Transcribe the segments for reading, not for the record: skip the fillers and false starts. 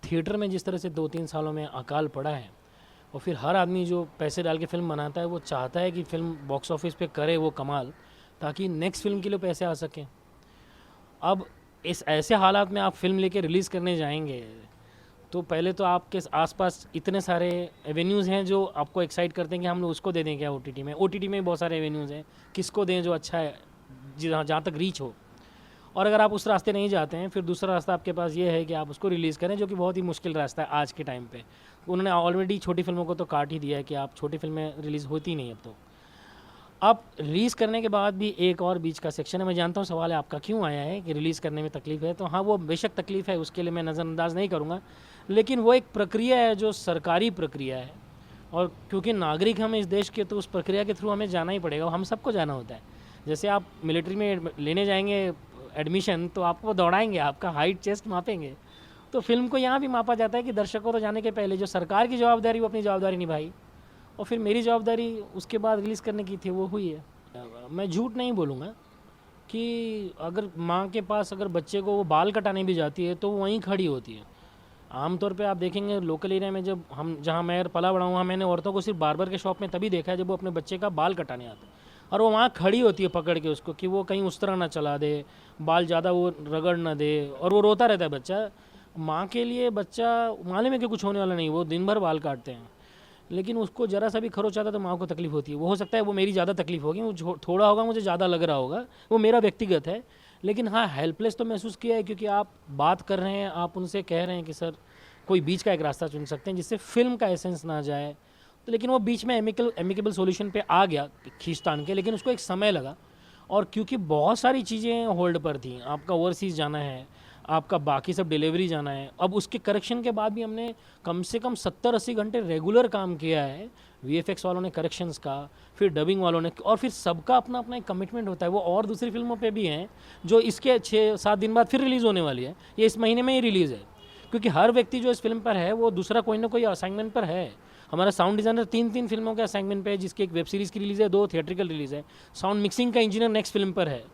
Theatre में जिस तरह से 2-3 सालों में अकाल पड़ा है और फिर हर आदमी जो पैसे डाल के फ़िल्म बनाता है वो चाहता है कि फ़िल्म बॉक्स ऑफिस पे करे वो कमाल, ताकि नेक्स्ट फ़िल्म के लिए पैसे आ सकें। अब इस ऐसे हालात में आप फ़िल्म लेके रिलीज़ करने जाएंगे तो पहले तो आपके आसपास इतने सारे एवेन्यूज़ हैं जो आपको एक्साइट करते हैं कि हम लोग उसको दे दें क्या ओटीटी में। ओटीटी में भी बहुत सारे एवेन्यूज़ हैं, किसको दें जो अच्छा है, जहाँ जहाँ तक रीच हो। और अगर आप उस रास्ते नहीं जाते हैं, फिर दूसरा रास्ता आपके पास ये है कि आप उसको रिलीज़ करें, जो कि बहुत ही मुश्किल रास्ता है आज के टाइम पे। उन्होंने ऑलरेडी छोटी फिल्मों को तो काट ही दिया है कि आप छोटी फिल्में रिलीज़ होती नहीं अब तो। अब रिलीज़ करने के बाद भी एक और बीच का सेक्शन है। मैं जानता हूँ सवाल है आपका क्यों आया है कि रिलीज़ करने में तकलीफ़ है, तो हाँ वो बेशक तकलीफ़ है, उसके लिए मैं नज़रअंदाज नहीं करूँगा, लेकिन वो एक प्रक्रिया है जो सरकारी प्रक्रिया है और क्योंकि नागरिक हम इस देश के, तो उस प्रक्रिया के थ्रू हमें जाना ही पड़ेगा, हम सबको जाना होता है। जैसे आप मिलिट्री में लेने जाएंगे एडमिशन तो आपको दौड़ाएंगे, आपका हाइट चेस्ट मापेंगे, तो फिल्म को यहाँ भी मापा जाता है कि दर्शकों तो जाने के पहले जो सरकार की जवाबदारी वो अपनी जवाबदारी निभाई और फिर मेरी जवाबदारी उसके बाद रिलीज़ करने की थी, वो हुई है। मैं झूठ नहीं बोलूँगा कि अगर माँ के पास अगर बच्चे को वो बाल कटाने भी जाती है तो वो वहीं खड़ी होती है। आमतौर पे आप देखेंगे लोकल एरिया में, जब हम जहाँ मैं पला बड़ा हुआ, मैंने औरतों को सिर्फ बार्बर के शॉप में तभी देखा है जब वो अपने बच्चे का बाल कटाने आते हैं और वो वहाँ खड़ी होती है पकड़ के उसको कि वो कहीं उस तरह ना चला दे, बाल ज़्यादा वो रगड़ ना दे, और वो रोता रहता है बच्चा। माँ के लिए बच्चा मालूम है कि कुछ होने वाला नहीं, वो दिन भर बाल काटते हैं, लेकिन उसको ज़रा सा भी खरोच आता है तो माँ को तकलीफ़ होती है। वो हो सकता है वो मेरी ज़्यादा तकलीफ़ होगी, वो थोड़ा होगा मुझे ज़्यादा लग रहा होगा, वो मेरा व्यक्तिगत है, लेकिन हाँ हेल्पलेस तो महसूस किया है क्योंकि आप बात कर रहे हैं, आप उनसे कह रहे हैं कि सर कोई बीच का एक रास्ता चुन सकते हैं जिससे फिल्म का एसेंस ना जाए, तो लेकिन वो बीच में एमिकेबल सॉल्यूशन पे आ गया खींचतान के, लेकिन उसको एक समय लगा और क्योंकि बहुत सारी चीज़ें होल्ड पर थी, आपका ओवरसीज़ जाना है, आपका बाकी सब डिलीवरी जाना है। अब उसके करेक्शन के बाद भी हमने कम से कम 70-80 घंटे रेगुलर काम किया है, वीएफएक्स वालों ने करेक्शंस का, फिर डबिंग वालों ने, और फिर सबका अपना अपना एक कमिटमेंट होता है। वो और दूसरी फिल्मों पे भी हैं जो इसके 6-7 दिन बाद फिर रिलीज़ होने वाली है, ये इस महीने में ही रिलीज़ है, क्योंकि हर व्यक्ति जो इस फिल्म पर है वो दूसरा कोई ना कोई असाइनमेंट पर है। हमारा साउंड डिज़ाइनर 3-3 फिल्मों के असाइनमेंट पे है, जिसकी एक वेब सीरीज़ की रिलीज़ है, 2 थिएट्रिकल रिलीज़ है। साउंड मिक्सिंग का इंजीनियर नेक्स्ट फिल्म पर है,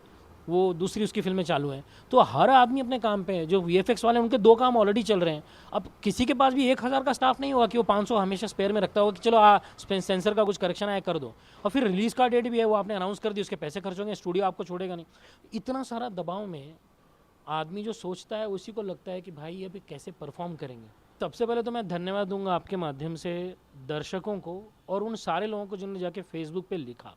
वो दूसरी उसकी फिल्में चालू हैं। तो हर आदमी अपने काम पे है। जो वीएफएक्स वाले हैं उनके 2 काम ऑलरेडी चल रहे हैं। अब किसी के पास भी 1000 का स्टाफ नहीं होगा कि वो 500 हमेशा स्पेयर में रखता होगा कि चलो सेंसर का कुछ करेक्शन आया कर दो, और फिर रिलीज़ का डेट भी है वो आपने अनाउंस कर दी, उसके पैसे खर्च होंगे, स्टूडियो आपको छोड़ेगा नहीं। इतना सारा दबाव में आदमी जो सोचता है उसी को लगता है कि भाई ये अभी कैसे परफॉर्म करेंगे। सबसे पहले तो मैं धन्यवाद दूंगा आपके माध्यम से दर्शकों को और उन सारे लोगों को जिन्होंने जाके फेसबुक पे लिखा,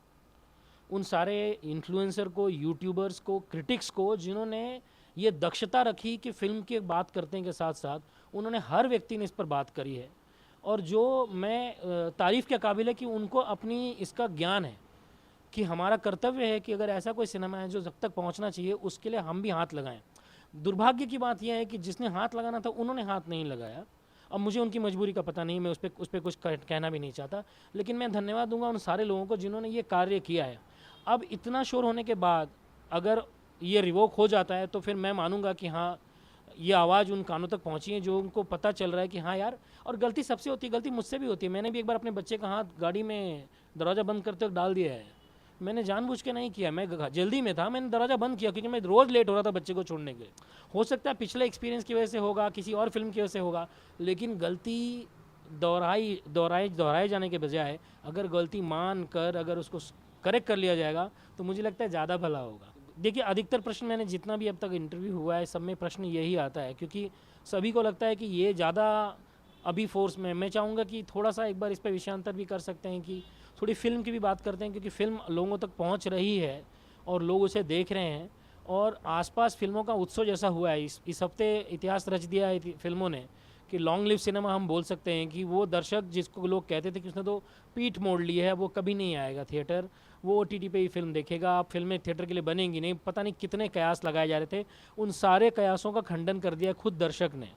उन सारे इन्फ्लुएंसर को, यूट्यूबर्स को, क्रिटिक्स को, जिन्होंने ये दक्षता रखी कि फ़िल्म की बात करने के साथ साथ उन्होंने, हर व्यक्ति ने इस पर बात करी है। और जो मैं तारीफ़ के काबिल है कि उनको अपनी इसका ज्ञान है कि हमारा कर्तव्य है कि अगर ऐसा कोई सिनेमा है जो जब तक पहुंचना चाहिए उसके लिए हम भी हाथ लगाएं। दुर्भाग्य की बात यह है कि जिसने हाथ लगाना था उन्होंने हाथ नहीं लगाया। अब मुझे उनकी मजबूरी का पता नहीं, मैं उस पर कुछ कहना भी नहीं चाहता, लेकिन मैं धन्यवाद दूंगा उन सारे लोगों को जिन्होंने ये कार्य किया है। अब इतना शोर होने के बाद अगर ये रिवोक हो जाता है तो फिर मैं मानूंगा कि हाँ ये आवाज़ उन कानों तक पहुंची है जो उनको पता चल रहा है कि हाँ यार, और गलती सबसे होती है, गलती मुझसे भी होती है। मैंने भी एक बार अपने बच्चे का हाथ गाड़ी में दरवाज़ा बंद करते वक्त डाल दिया है, मैंने जानबूझ के नहीं किया, मैं जल्दी में था, मैंने दरवाज़ा बंद किया क्योंकि मैं रोज़ लेट हो रहा था बच्चे को छोड़ने के लिए। हो सकता है पिछले एक्सपीरियंस की वजह से होगा, किसी और फिल्म की वजह से होगा, लेकिन गलती दोहराए जाने के बजाय अगर गलती मान कर अगर उसको करेक्ट कर लिया जाएगा तो मुझे लगता है ज़्यादा भला होगा। देखिए अधिकतर प्रश्न, मैंने जितना भी अब तक इंटरव्यू हुआ है सब में प्रश्न यही आता है, क्योंकि सभी को लगता है कि ये ज़्यादा अभी फोर्स में। मैं चाहूँगा कि थोड़ा सा एक बार इस पर विषयांतर भी कर सकते हैं कि थोड़ी फिल्म की भी बात करते हैं, क्योंकि फिल्म लोगों तक पहुँच रही है और लोग उसे देख रहे हैं और आसपास फिल्मों का उत्सव जैसा हुआ है। इस हफ्ते इतिहास रच दिया है फिल्मों ने कि लॉन्ग लिव सिनेमा हम बोल सकते हैं कि वो दर्शक जिसको लोग कहते थे कि उसने तो पीठ मोड़ ली है, वो कभी नहीं आएगा थिएटर, वो ओटीटी पे ही फिल्म देखेगा। आप फिल्में थिएटर के लिए बनेंगी नहीं, पता नहीं कितने कयास लगाए जा रहे थे, उन सारे कयासों का खंडन कर दिया खुद दर्शक ने।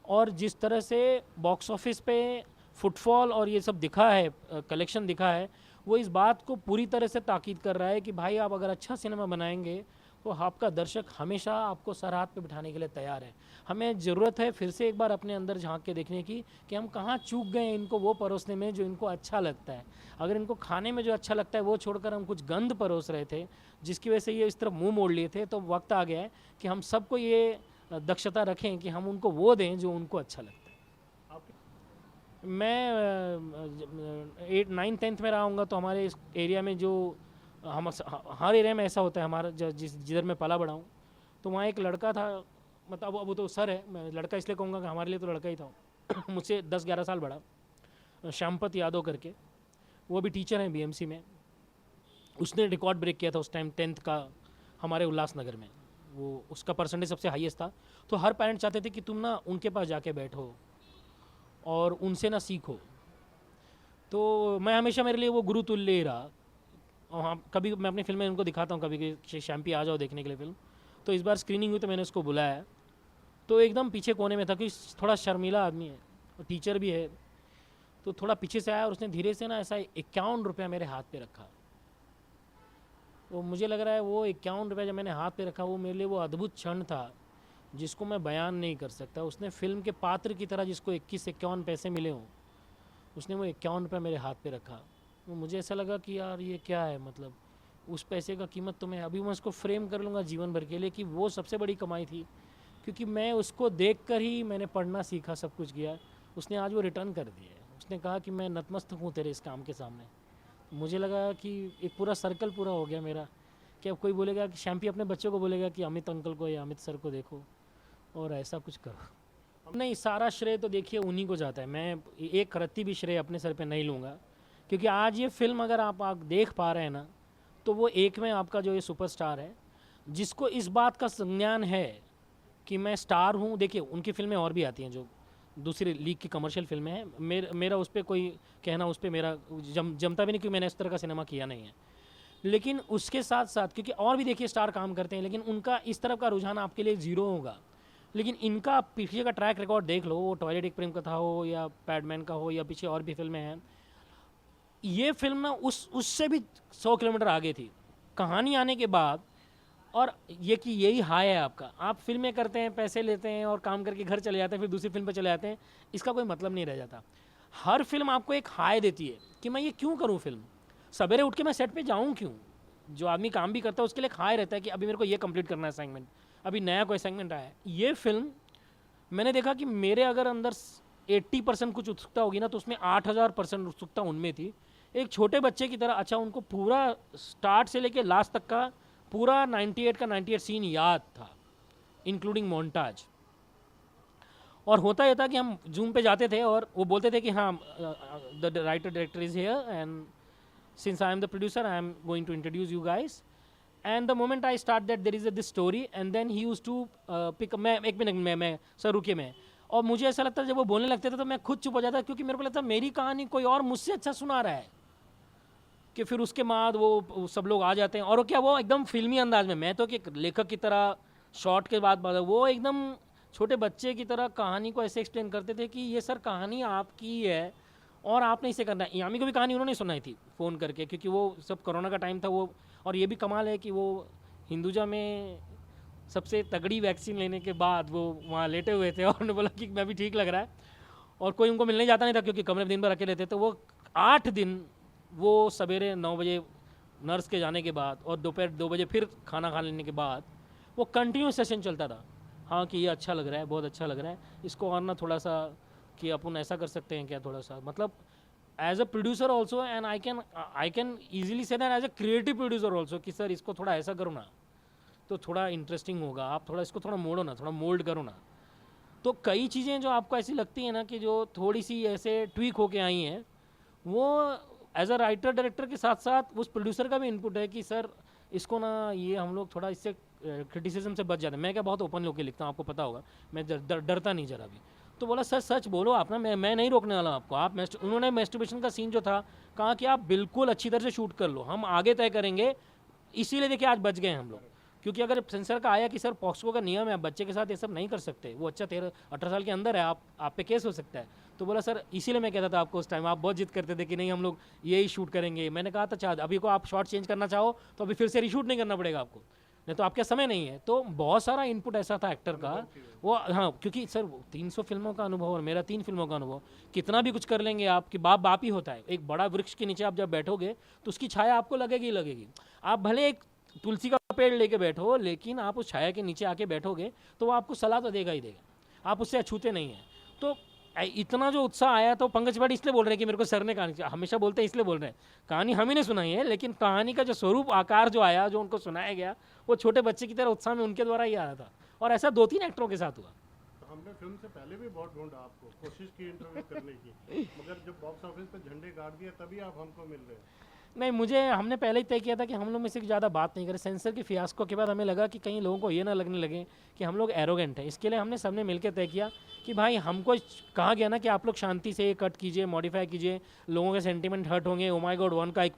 और जिस तरह से बॉक्स ऑफिस पे फुटफॉल और ये सब दिखा है, कलेक्शन दिखा है, वो इस बात को पूरी तरह से ताकीद कर रहा है कि भाई आप अगर अच्छा सिनेमा बनाएंगे तो आपका दर्शक हमेशा आपको सरहाद पे बिठाने के लिए तैयार है। हमें ज़रूरत है फिर से एक बार अपने अंदर झांक के देखने की कि हम कहाँ चूक गए हैं इनको वो परोसने में जो इनको अच्छा लगता है। अगर इनको खाने में जो अच्छा लगता है वो छोड़कर हम कुछ गंद परोस रहे थे जिसकी वजह से ये इस तरफ मुंह मोड़ लिए थे, तो वक्त आ गया है कि हम सबको ये दक्षता रखें कि हम उनको वो दें जो उनको अच्छा लगता है। मैं 8, 9, 10th में रहा हूँगा, तो हमारे इस एरिया में जो हम हर एरिया में ऐसा होता है, हमारा जिधर मैं पला बड़ा हूँ, तो वहाँ एक लड़का था, मतलब अब वो तो सर है, मैं लड़का इसलिए कहूँगा कि हमारे लिए तो लड़का ही था मुझसे 10-11 साल बड़ा, श्यामपत यादव करके, वो भी टीचर हैं बीएमसी में। उसने रिकॉर्ड ब्रेक किया था उस टाइम 10th का हमारे उल्लासनगर में, वो उसका परसेंटेज सबसे हाईएस्ट था। तो हर पेरेंट चाहते थे कि तुम ना उनके पास जाके बैठो और उनसे ना सीखो। तो मैं हमेशा, मेरे लिए वो गुरु तुल्य ही रहा। और हाँ, कभी मैं अपनी फिल्में उनको दिखाता हूँ, कभी कि शैम्पी आ जाओ देखने के लिए फिल्म। तो इस बार स्क्रीनिंग हुई तो मैंने उसको बुलाया, तो एकदम पीछे कोने में था, क्योंकि थोड़ा शर्मीला आदमी है और टीचर भी है। तो थोड़ा पीछे से आया और उसने धीरे से ना ऐसा 51 रुपया मेरे हाथ पे रखा। तो मुझे लग रहा है वो 51 रुपया जब मैंने हाथ पे रखा, वो मेरे लिए वो अद्भुत क्षण था जिसको मैं बयान नहीं कर सकता। उसने फिल्म के पात्र की तरह, जिसको 21-51 पैसे मिले हों, उसने वो 51 रुपया मेरे हाथ पे रखा। तो मुझे ऐसा लगा कि यार ये क्या है, मतलब उस पैसे का कीमत तो मैं अभी, मैं उसको फ्रेम कर लूँगा जीवन भर के लिए कि वो सबसे बड़ी कमाई थी, क्योंकि मैं उसको देख कर ही मैंने पढ़ना सीखा, सब कुछ किया। उसने आज वो रिटर्न कर दिया है। उसने कहा कि मैं नतमस्तक हूँ तेरे इस काम के सामने। मुझे लगा कि एक पूरा सर्कल पूरा हो गया मेरा, कि अब कोई बोलेगा कि शैम्पी अपने बच्चों को बोलेगा कि अमित अंकल को या अमित सर को देखो और ऐसा कुछ करो। नहीं, सारा श्रेय तो देखिए उन्हीं को जाता है, मैं एक रत्ती भी श्रेय अपने सर पे नहीं लूँगा, क्योंकि आज ये फिल्म अगर आप देख पा रहे हैं ना, तो वो एक में आपका जो ये सुपरस्टार है, जिसको इस बात का संज्ञान है कि मैं स्टार हूँ। देखिए उनकी फिल्में और भी आती हैं जो दूसरी लीग की कमर्शियल फिल्में हैं, मेरा उस पर कोई कहना, उस पर मेरा जमता भी नहीं, क्योंकि मैंने इस तरह का सिनेमा किया नहीं है। लेकिन उसके साथ साथ, क्योंकि और भी देखिए स्टार काम करते हैं, लेकिन उनका इस तरफ का रुझान आपके लिए ज़ीरो होगा। लेकिन इनका पीछे का ट्रैक रिकॉर्ड देख लो, वो टॉयलेट एक प्रेम कथा हो या पैडमैन का हो या पीछे और भी फिल्में हैं, ये फिल्म ना उससे भी 100 किलोमीटर आगे थी कहानी आने के बाद। और ये कि यही हाई है आपका, आप फिल्में करते हैं, पैसे लेते हैं और काम करके घर चले जाते हैं, फिर दूसरी फिल्म पे चले जाते हैं, इसका कोई मतलब नहीं रह जाता। हर फिल्म आपको एक हाई देती है कि मैं ये क्यों करूँ फिल्म, सवेरे उठ के मैं सेट पे जाऊँ क्यों। जो आदमी काम भी करता है उसके लिए हाई रहता है कि अभी मेरे को ये कंप्लीट करना है असाइनमेंट, अभी नया कोई असाइनमेंट आया है। ये फिल्म मैंने देखा कि मेरे अगर अंदर 80% कुछ उत्सुकता होगी ना, तो उसमें 8000% उत्सुकता उनमें थी। एक छोटे बच्चे की तरह, अच्छा उनको पूरा स्टार्ट से लेके लास्ट तक का पूरा 98 का 98 सीन याद था, इंक्लूडिंग मोन्टाज। और होता यह था कि हम जूम पे जाते थे और वो बोलते थे कि हाँ the writer director is here and since I am the producer I am going to introduce you guys and the moment I start that there is this story and then he use to pick. मैं एक minute मैं sir रुकिए, मैं, और मुझे ऐसा लगता है जब वो बोलने लगते थे तो मैं खुद चुप हो जाता, क्योंकि मेरे को लगता मेरी कहानी कोई और मुझसे अच्छा सुना रहा है। कि फिर उसके बाद वो सब लोग आ जाते हैं और क्या वो एकदम फिल्मी अंदाज में, मैं तो कि लेखक की तरह शॉर्ट के बाद वो एकदम छोटे बच्चे की तरह कहानी को ऐसे एक्सप्लेन करते थे कि ये सर कहानी आपकी है और आपने इसे करना है। यामी को भी कहानी उन्होंने सुनाई थी फ़ोन करके, क्योंकि वो सब कोरोना का टाइम था वो। और ये भी कमाल है कि वो हिंदुजा में सबसे तगड़ी वैक्सीन लेने के बाद वो वहाँ लेटे हुए थे और उन्होंने बोला कि मैं भी ठीक लग रहा है, और कोई उनको मिलने जाता नहीं था क्योंकि कमरे में दिन भर अकेले थे। तो वो 8 दिन वो सवेरे 9 बजे नर्स के जाने के बाद और दोपहर 2 बजे फिर खाना खा लेने के बाद वो कंटिन्यू सेशन चलता था। हाँ कि ये अच्छा लग रहा है, बहुत अच्छा लग रहा है, इसको और ना थोड़ा सा कि अपन ऐसा कर सकते हैं क्या, थोड़ा सा, मतलब as a producer also and I can easily say that as a creative producer also कि सर इसको थोड़ा ऐसा करो ना तो थोड़ा इंटरेस्टिंग होगा, आप थोड़ा इसको थोड़ा मोड़ो ना, थोड़ा मोल्ड करो ना। तो कई चीज़ें जो आपको ऐसी लगती हैं ना कि जो थोड़ी सी ऐसे ट्वीक होके आई हैं, वो एज अ राइटर डायरेक्टर के साथ साथ उस प्रोड्यूसर का भी इनपुट है कि सर इसको ना ये हम लोग थोड़ा इससे क्रिटिसिज्म से बच जाते हैं। मैं क्या बहुत ओपन होकर लिखता हूँ, आपको पता होगा, मैं डरता नहीं जरा भी। तो बोला सर सच बोलो आप ना, मैं नहीं रोकने वाला आपको। आप उन्होंने मैस्टरबेशन का सीन जो था कहा कि आप बिल्कुल अच्छी तरह से शूट कर लो, हम आगे तय करेंगे। इसीलिए देखिए आज बच गए हम लोग, क्योंकि अगर सेंसर का आया कि सर पॉक्सो का नियम है, आप बच्चे के साथ ये सब नहीं कर सकते, वो अच्छा 13-18 साल के अंदर है, आप पे केस हो सकता है। तो बोला सर इसीलिए मैं कहता था आपको उस टाइम, आप बहुत जिद करते थे कि नहीं हम लोग यही शूट करेंगे। मैंने कहा था अच्छा अभी को आप शॉट चेंज करना चाहो तो अभी फिर से रीशूट नहीं करना पड़ेगा आपको, नहीं तो आपके समय नहीं है। तो बहुत सारा इनपुट ऐसा था एक्टर का वो, हाँ क्योंकि सर 300 फिल्मों का अनुभव और मेरा 3 फिल्मों का अनुभव, कितना भी कुछ कर लेंगे आप कि बाप बाप ही होता है। एक बड़ा वृक्ष के नीचे आप जब बैठोगे तो उसकी छाया आपको लगेगी ही लगेगी। आप भले एक तुलसी का पेड़ लेके बैठो, लेकिन आप उस छाया के नीचे आके बैठोगे तो वो आपको सलाह तो देगा ही देगा, आप उससे अछूते नहीं हैं। तो इतना जो उत्साह आया, तो पंकज त्रिपाठी इसलिए बोल रहे हैं कि मेरे को सर ने कहानी, हमेशा बोलते हैं इसलिए बोल रहे हैं, कहानी हम ही ने सुनाई है, लेकिन कहानी का जो स्वरूप आकार जो आया, जो उनको सुनाया गया, वो छोटे बच्चे की तरह उत्साह में उनके द्वारा ही आया था। और ऐसा 2-3 एक्टरों के साथ हुआ। हमने फिल्म से पहले भी बहुत ढूंढा आपको, कोशिश की इंटरव्यू करने की, मगर जब बॉक्स ऑफिस पे झंडे गाड़ दिए तभी आप हमको मिल रहे हैं। नहीं, मुझे हमने पहले ही तय किया था कि हम लोग में से ज़्यादा बात नहीं करें। सेंसर की फियास्को के बाद हमें लगा कि कहीं लोगों को ये ना लगने लगे कि हम लोग एरोगेंट हैं। इसके लिए हमने सबने मिलकर तय किया कि भाई हमको कहा गया ना कि आप लोग शांति से कट कीजिए, मॉडिफाई कीजिए, लोगों के सेंटीमेंट हर्ट होंगे, ओ माय गॉड 1 का एक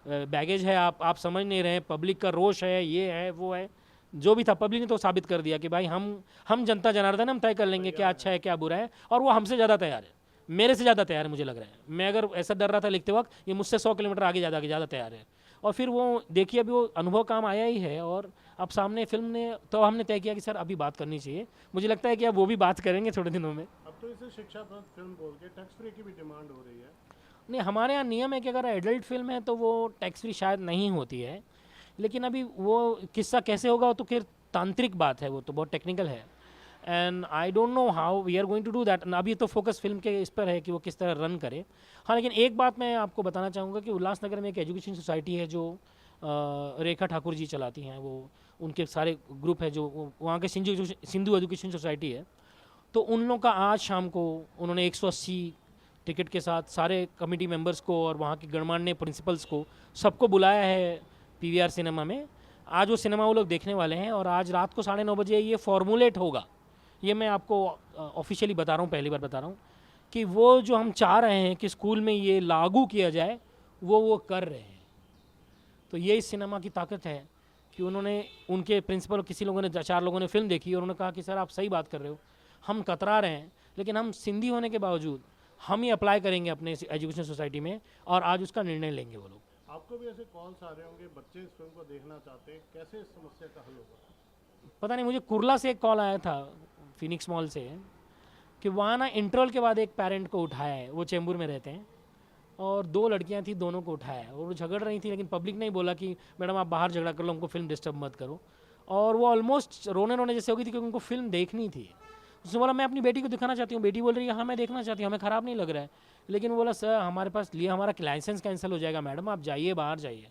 बैगेज है, आप समझ नहीं रहे, पब्लिक का रोष है, ये है वो है, जो भी था पब्लिक ने तो साबित कर दिया कि भाई हम जनता जनार्दन हम तय कर लेंगे क्या अच्छा है क्या बुरा है, और वो हमसे ज़्यादा तैयार है, मेरे से ज़्यादा तैयार है मुझे लग रहा है। मैं अगर ऐसा डर रहा था लिखते वक्त, ये मुझसे 100 किलोमीटर आगे ज़्यादा तैयार है। और फिर वो देखिए अभी वो अनुभव काम आया ही है, और अब सामने फिल्म ने, तो हमने तय किया कि सर अभी बात करनी चाहिए। मुझे लगता है कि अब वो भी बात करेंगे थोड़े दिनों में। अब तो इसे शिक्षाप्रद फिल्म बोल के टैक्स फ्री की भी डिमांड हो रही है। नहीं, हमारे यहाँ नियम है कि अगर एडल्ट फिल्म है तो वो टैक्स फ्री शायद नहीं होती है, लेकिन अभी वो किस्सा कैसे होगा वो तो फिर तांत्रिक बात है, वो तो बहुत टेक्निकल है, and I don't know how we are going to do that. अभी तो फोकस फिल्म के इस पर है कि वो किस तरह रन करे। हाँ, लेकिन एक बात मैं आपको बताना चाहूँगा कि उल्लासनगर में एक एजुकेशन सोसाइटी है जो रेखा ठाकुर जी चलाती हैं, वो उनके सारे ग्रुप है, जो वहाँ के सिंधु एजुकेशन सोसाइटी है। तो उन लोग का आज शाम को उन्होंने 180 टिकट के साथ सारे कमेटी मेंबर्स को और वहाँ के गणमान्य प्रिंसिपल्स को सबको बुलाया है पीवीआर सिनेमा में। आज वो सिनेमा वो लोग देखने वाले हैं, और आज रात को 9:30 बजे ये फॉर्मुलेट होगा। ये मैं आपको ऑफिशियली बता रहा हूँ, पहली बार बता रहा हूँ कि वो जो हम चाह रहे हैं कि स्कूल में ये लागू किया जाए, वो कर रहे हैं। तो ये इस सिनेमा की ताकत है कि उन्होंने, उनके प्रिंसिपल किसी लोगों ने, 4 लोगों ने फिल्म देखी और उन्होंने कहा कि सर आप सही बात कर रहे हो, हम कतरा रहे हैं, लेकिन हम सिंधी होने के बावजूद हम ही अप्लाई करेंगे अपने एजुकेशन सोसाइटी में, और आज उसका निर्णय लेंगे वो लोग। आपको भी ऐसे कॉल्स आ रहे होंगे, बच्चे इस फिल्म को देखना चाहते हैं, कैसे इस समस्या का हल होगा? पता नहीं, मुझे कुर्ला से एक कॉल आया था, फिनिक्स मॉल से, कि वहाँ ना इंटरवल के बाद एक पेरेंट को उठाया है, वो चेंबूर में रहते हैं, और 2 लड़कियां थी, दोनों को उठाया है, और वो झगड़ रही थी, लेकिन पब्लिक ने ही बोला कि मैडम आप बाहर झगड़ा कर लो, हमको फिल्म डिस्टर्ब मत करो। और वो ऑलमोस्ट रोने रोने जैसे हो गई थी, क्योंकि उनको फिल्म देखनी थी। उसने बोला मैं अपनी बेटी को दिखाना चाहती हूँ। बेटी बोल रही है हाँ मैं देखना चाहती हूँ, हमें ख़राब नहीं लग रहा है। लेकिन वो बोला सर हमारे पास लिए हमारा लाइसेंस कैंसिल हो जाएगा मैडम, आप जाइए बाहर जाइए।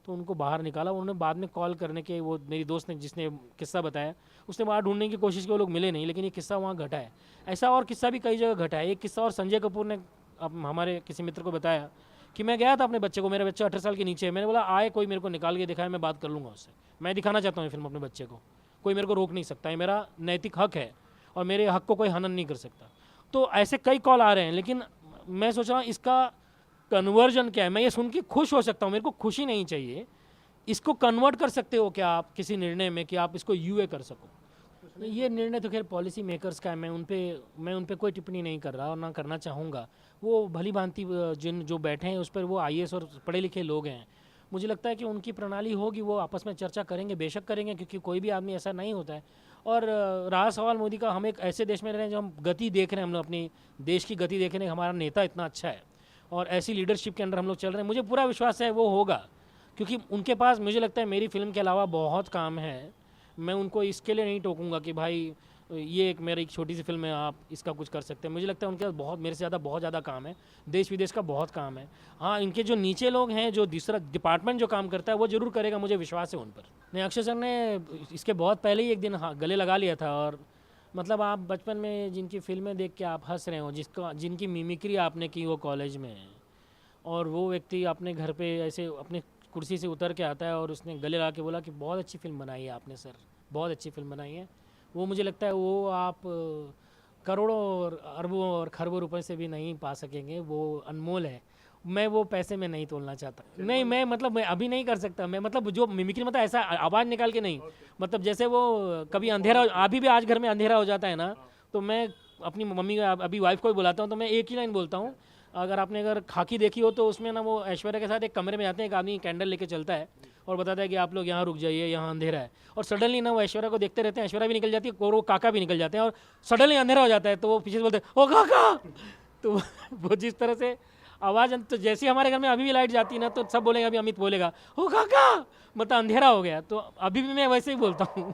तो उनको बाहर निकाला। उन्होंने बाद में कॉल करने के, वो मेरी दोस्त ने जिसने किस्सा बताया, उसने बाहर ढूंढने की कोशिश की, वो लोग मिले नहीं, लेकिन ये किस्सा वहाँ घटा है। ऐसा और किस्सा भी कई जगह घटा है। एक किस्सा और संजय कपूर ने अब हमारे किसी मित्र को बताया कि मैं गया था अपने बच्चे को, मेरा बच्चा 18 साल के नीचे है, मैंने बोला आए कोई मेरे को निकाल के दिखाए, मैं बात कर लूँगा उससे, मैं दिखाना चाहता हूँ फिल्म अपने बच्चे को, कोई मेरे को रोक नहीं सकता है, मेरा नैतिक हक है और मेरे हक को कोई हनन नहीं कर सकता। तो ऐसे कई कॉल आ रहे हैं, लेकिन मैं सोच रहा हूँ इसका कन्वर्जन क्या है। मैं ये सुन के खुश हो सकता हूँ, मेरे को खुशी नहीं चाहिए, इसको कन्वर्ट कर सकते हो क्या आप किसी निर्णय में कि आप इसको यूए कर सको। ये निर्णय तो खैर पॉलिसी मेकर्स का है, मैं उन पे कोई टिप्पणी नहीं कर रहा और ना करना चाहूँगा। वो भली भांति जिन जो बैठे हैं उस पर वो आईएएस और पढ़े लिखे लोग हैं, मुझे लगता है कि उनकी प्रणाली होगी, वो आपस में चर्चा करेंगे, बेशक करेंगे, क्योंकि कोई भी आदमी ऐसा नहीं होता है। और रहा सवाल मोदी का, हम एक ऐसे देश में रह रहे हैं जो हम गति देख रहे हैं, हम लोग अपनी देश की गति देख रहे हैं, हमारा नेता इतना अच्छा है और ऐसी लीडरशिप के अंदर हम लोग चल रहे हैं, मुझे पूरा विश्वास है वो होगा, क्योंकि उनके पास मुझे लगता है मेरी फिल्म के अलावा बहुत काम है। मैं उनको इसके लिए नहीं टोकूंगा कि भाई ये एक मेरी एक छोटी सी फिल्म है, आप इसका कुछ कर सकते हैं। मुझे लगता है उनके पास बहुत, मेरे से ज़्यादा बहुत ज़्यादा काम है, देश विदेश का बहुत काम है। हाँ, इनके जो नीचे लोग हैं, जो दूसरा डिपार्टमेंट जो काम करता है वो ज़रूर करेगा, मुझे विश्वास है उन पर। नहीं, अक्षय सर ने इसके बहुत पहले ही एक दिन गले लगा लिया था। और मतलब आप बचपन में जिनकी फिल्में देख के आप हंस रहे हो, जिनकी मिमिक्री आपने की वो कॉलेज में, और वो व्यक्ति अपने घर पे ऐसे अपने कुर्सी से उतर के आता है और उसने गले लगा के बोला कि बहुत अच्छी फिल्म बनाई है आपने सर, बहुत अच्छी फिल्म बनाई है। वो मुझे लगता है वो आप करोड़ों और अरबों और खरबों रुपए से भी नहीं पा सकेंगे, वो अनमोल है। मैं वो पैसे में नहीं तोलना चाहता। नहीं, मैं मतलब मैं अभी नहीं कर सकता। मैं मतलब जो मिमिक्री मतलब ऐसा आवाज़ निकाल के नहीं, मतलब जैसे वो कभी अंधेरा, अभी भी आज घर में अंधेरा हो जाता है ना, तो मैं अपनी मम्मी अभी वाइफ को भी बुलाता हूँ तो मैं एक ही लाइन बोलता हूँ। अगर खाकी देखी हो तो उसमें ना वो ऐश्वर्या के साथ एक कमरे में जाते हैं, एक आदमी कैंडल लेके चलता है और बताता है कि आप लोग यहाँ रुक जाइए, यहाँ अंधेरा है। और सडनली ना वो ऐश्वर्या को देखते रहते हैं, ऐश्वर्या भी निकल जाती है और वो काका भी निकल जाते हैं और सडनली अंधेरा हो जाता है, तो वो पीछे से बोलते हैं ओ काका। तो वो जिस तरह से आवाज़ तो जैसे ही हमारे घर में अभी भी लाइट जाती है ना तो सब बोलेगा, अभी अमित बोलेगा, ओ काका, मतलब अंधेरा हो गया। तो अभी भी मैं वैसे ही बोलता हूँ।